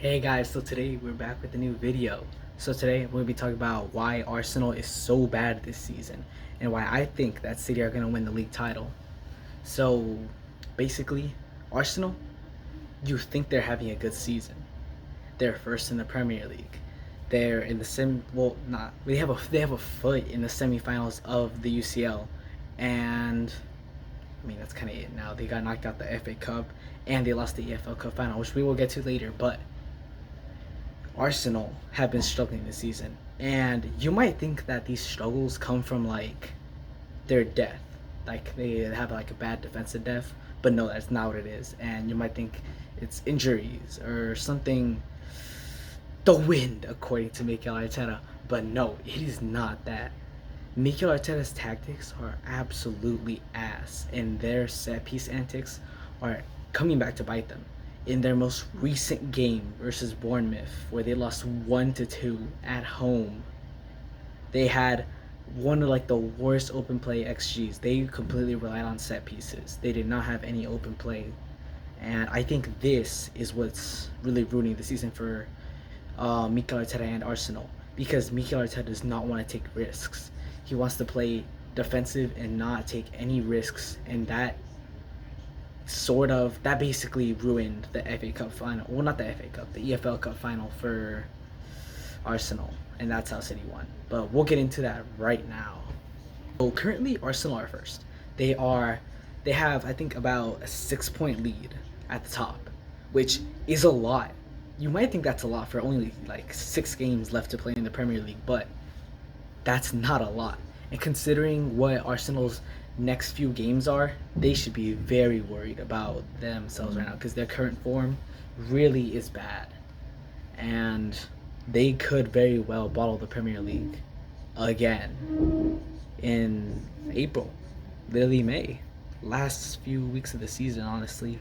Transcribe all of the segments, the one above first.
Hey guys, so today we're back with a new video. So today we're going to be talking about why Arsenal is so bad this season and why I think that City are going to win the league title. So basically, Arsenal, you think they're having a good season. They're first in the Premier League. They're in the not they have a foot in the semifinals of the UCL, and I mean that's kind of it now. They got knocked out the FA Cup and they lost the EFL Cup final, which we will get to later, but Arsenal have been struggling this season, and you might think that these struggles come from like their depth, like they have like a bad defensive depth, but no, that's not what it is. And you might think it's injuries or something, the wind, according to Mikel Arteta, but no, it is not that. Mikel Arteta's tactics are absolutely ass, and their set piece antics are coming back to bite them. In their most recent game versus Bournemouth, where they lost 1-2 at home, they had one of like the worst open play XGs. They completely relied on set pieces. They did not have any open play, and I think this is what's really ruining the season for Mikel Arteta and Arsenal, because Mikel Arteta does not want to take risks. He wants to play defensive and not take any risks, and that basically ruined the FA Cup final. Well, not the FA Cup, the EFL Cup final for Arsenal, and that's how City won. But we'll get into that right now. So currently, Arsenal are first. They have I think about a 6 point lead at the top, which is a lot. You might think that's a lot for only like 6 games left to play in the Premier League, but that's not a lot. And considering what Arsenal's next few games are, they should be very worried about themselves right now, because their current form really is bad. And they could very well bottle the Premier League again in April, literally May, last few weeks of the season, honestly.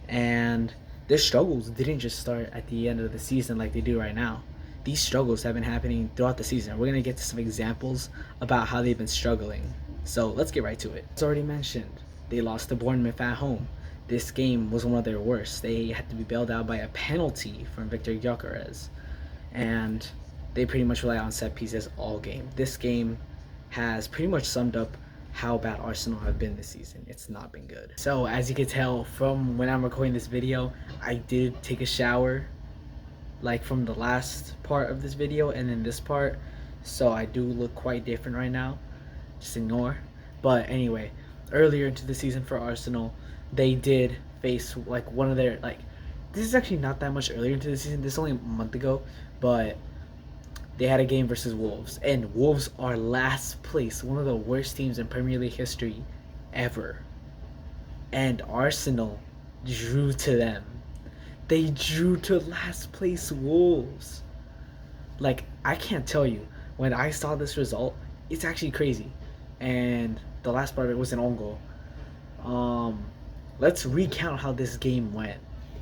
And their struggles didn't just start at the end of the season like they do right now. These struggles have been happening throughout the season. We're going to get to some examples about how they've been struggling. So let's get right to it. As already mentioned, they lost to Bournemouth at home. This game was one of their worst. They had to be bailed out by a penalty from Victor Gyökeres, and they pretty much rely on set pieces all game. This game has pretty much summed up how bad Arsenal have been this season. It's not been good. So as you can tell from when I'm recording this video, I did take a shower, like from the last part of this video and then this part, so I do look quite different right now. Just ignore. But anyway, earlier into the season for Arsenal, they did face like one of their this is actually not that much earlier into the season. This is only a month ago, but they had a game versus Wolves, and Wolves are last place, one of the worst teams in Premier League history ever. And Arsenal drew to them. They drew to last place Wolves. Like, I can't tell you, when I saw this result, it's actually crazy. And the last part of it was an own goal. Let's recount how this game went.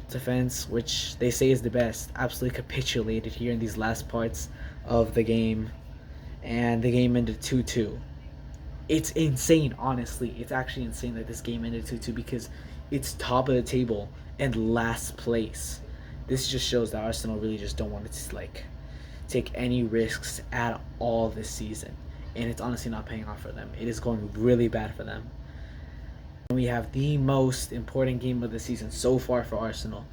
Defense, which they say is the best, absolutely capitulated here in these last parts of the game, and the game ended 2-2. It's insane, honestly. It's actually insane that this game ended 2-2, because it's top of the table and last place. This just shows that Arsenal really just don't want to take any risks at all this season, and it's honestly not paying off for them. It is going really bad for them. We have the most important game of the season so far for Arsenal,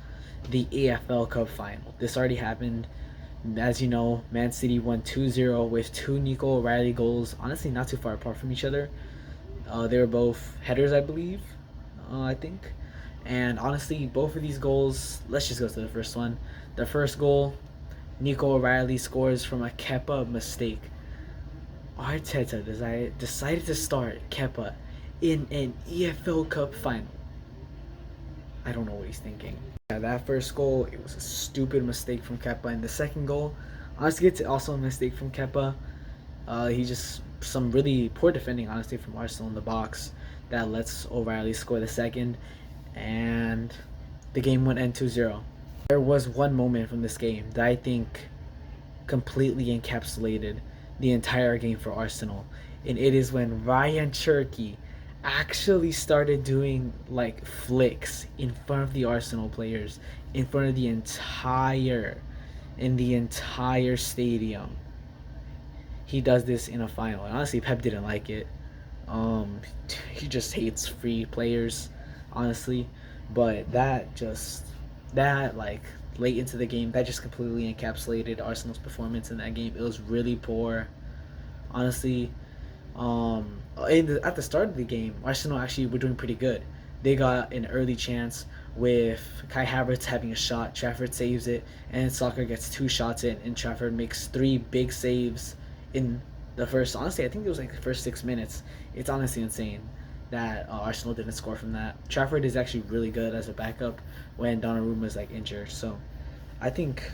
the EFL Cup final. This already happened. As you know, Man City won 2-0 with 2 Nico O'Reilly goals, honestly not too far apart from each other. They were both headers, I believe, I think. And honestly, both of these goals, let's just go to the first one. The first goal, Nico O'Reilly scores from a Kepa mistake. Arteta decided to start Kepa in an EFL Cup final. I don't know what he's thinking. Yeah, that first goal, it was a stupid mistake from Kepa. And the second goal, honestly, it's also a mistake from Kepa. He just, some really poor defending, honestly, from Arsenal in the box that lets O'Reilly score the second. And the game went end 2-0. There was one moment from this game that I think completely encapsulated the entire game for Arsenal. And it is when Ryan Cherky actually started doing like flicks in front of the Arsenal players in front of the entire stadium. He does this in a final. And honestly, Pep didn't like it. Um, he just hates free players, honestly. But that like late into the game, that just completely encapsulated Arsenal's performance in that game. It was really poor, honestly. At the start of the game, Arsenal actually were doing pretty good. They got an early chance with Kai Havertz having a shot. Trafford saves it, and Soccer gets two shots in, and Trafford makes three big saves in the first. Honestly, I think it was like the first 6 minutes. It's honestly insane that Arsenal didn't score from that. Trafford is actually really good as a backup when Donnarumma is like injured. So I think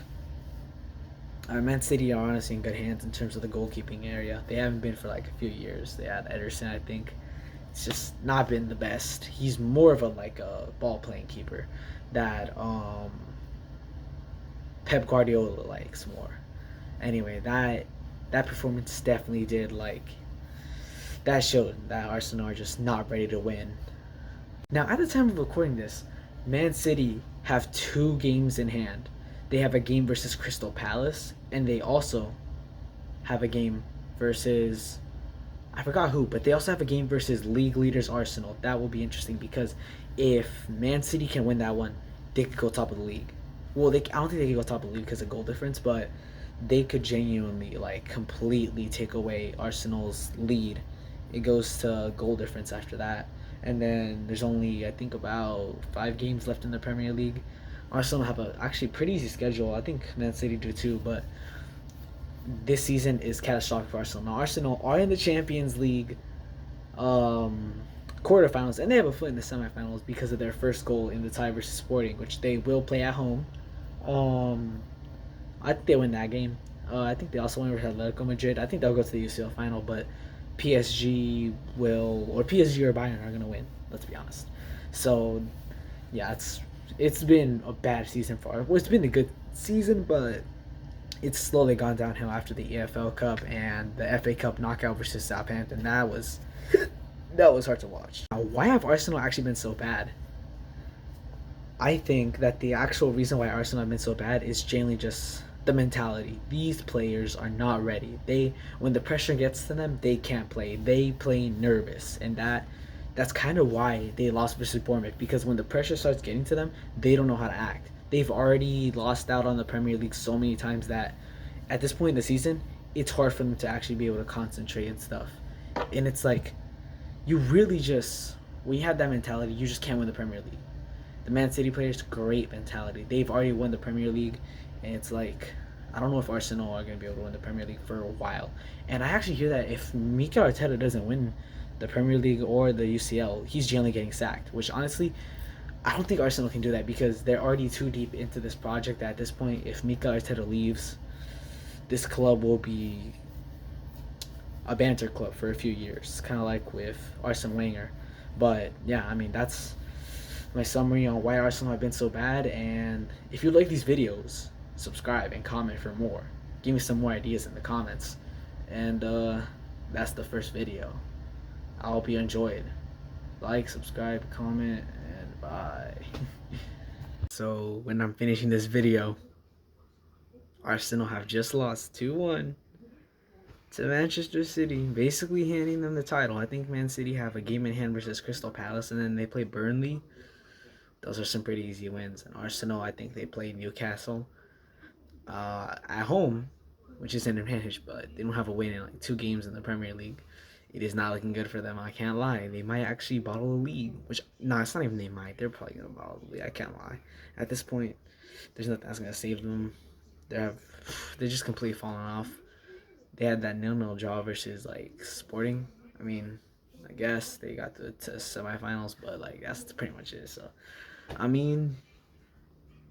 Man City are honestly in good hands in terms of the goalkeeping area. They haven't been for like a few years. They had Ederson, I think. It's just not been the best. He's more of a like a ball playing keeper that Pep Guardiola likes more. Anyway, that performance definitely did like that showed that Arsenal are just not ready to win. Now, at the time of recording this, Man City have 2 games in hand. They have a game versus Crystal Palace, and they also have a game versus I forgot who, but they also have a game versus league leaders Arsenal. That will be interesting because if Man City can win that one, they could go top of the league. Well, I don't think they could go top of the league because of goal difference, but they could genuinely like completely take away Arsenal's lead. It goes to goal difference after that, and then there's only I think about 5 games left in the Premier League. Arsenal have a actually pretty easy schedule. I think Man City do too, but this season is catastrophic for Arsenal. Now Arsenal are in the Champions League um, quarterfinals, and they have a foot in the semifinals because of their first goal in the tie versus Sporting, which they will play at home. Um, I think they win that game. I think they also win with Atletico Madrid. I think they'll go to the UCL final, but PSG or Bayern are gonna win. Let's be honest. So yeah, it's been a bad season for. Well, it's been a good season, but it's slowly gone downhill after the EFL Cup and the FA Cup knockout versus Southampton. That was hard to watch. Now, why have Arsenal actually been so bad? I think that the actual reason why Arsenal have been so bad is generally just the mentality. These players are not ready. When the pressure gets to them, they can't play. They play nervous, and that's kind of why they lost versus Bournemouth, because when the pressure starts getting to them, they don't know how to act. They've already lost out on the Premier League so many times that at this point in the season, it's hard for them to actually be able to concentrate and stuff. And it's like you really just when you have that mentality, you just can't win the Premier League. The Man City players, great mentality. They've already won the Premier League, and it's like I don't know if Arsenal are going to be able to win the Premier League for a while. And I actually hear that if Mikel Arteta doesn't win the Premier League or the UCL, he's generally getting sacked. Which honestly, I don't think Arsenal can do that because they're already too deep into this project. That at this point, if Mikel Arteta leaves, this club will be a banter club for a few years, kind of like with Arsene Wenger. But yeah, I mean that's my summary on why Arsenal have been so bad. And if you like these videos, subscribe and comment for more. Give me some more ideas in the comments. And that's the first video. I hope you enjoyed. Like, subscribe, comment, and bye. So when I'm finishing this video, Arsenal have just lost 2-1 to Manchester City, basically handing them the title. I think Man City have a game in hand versus Crystal Palace, and then they play Burnley. Those are some pretty easy wins. And Arsenal, I think they play Newcastle at home, which is an advantage, but they don't have a win in like 2 games in the Premier League. It is not looking good for them. I can't lie. They might actually bottle the league, which no, it's not even they might. They're probably gonna bottle the league. I can't lie. At this point, there's nothing that's gonna save them. They're just completely falling off. They had that 0-0 draw versus like Sporting. I mean, I guess they got to semifinals, but like that's pretty much it. So, I mean,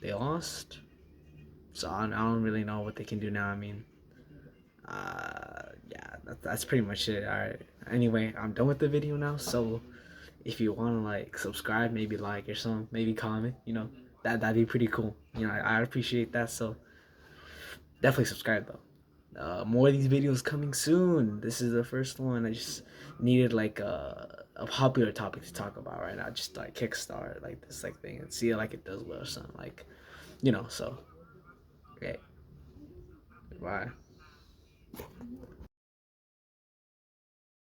they lost. So I don't really know what they can do now. I mean, yeah, that's pretty much it. All right. Anyway, I'm done with the video now. So if you want to like subscribe, maybe like or something, maybe comment, that'd be pretty cool. I'd appreciate that. So definitely subscribe though. More of these videos coming soon. This is the first one. I just needed like a popular topic to talk about right now. Just like kickstart like this like thing and see it like it does well or something like. you know. So, okay, bye.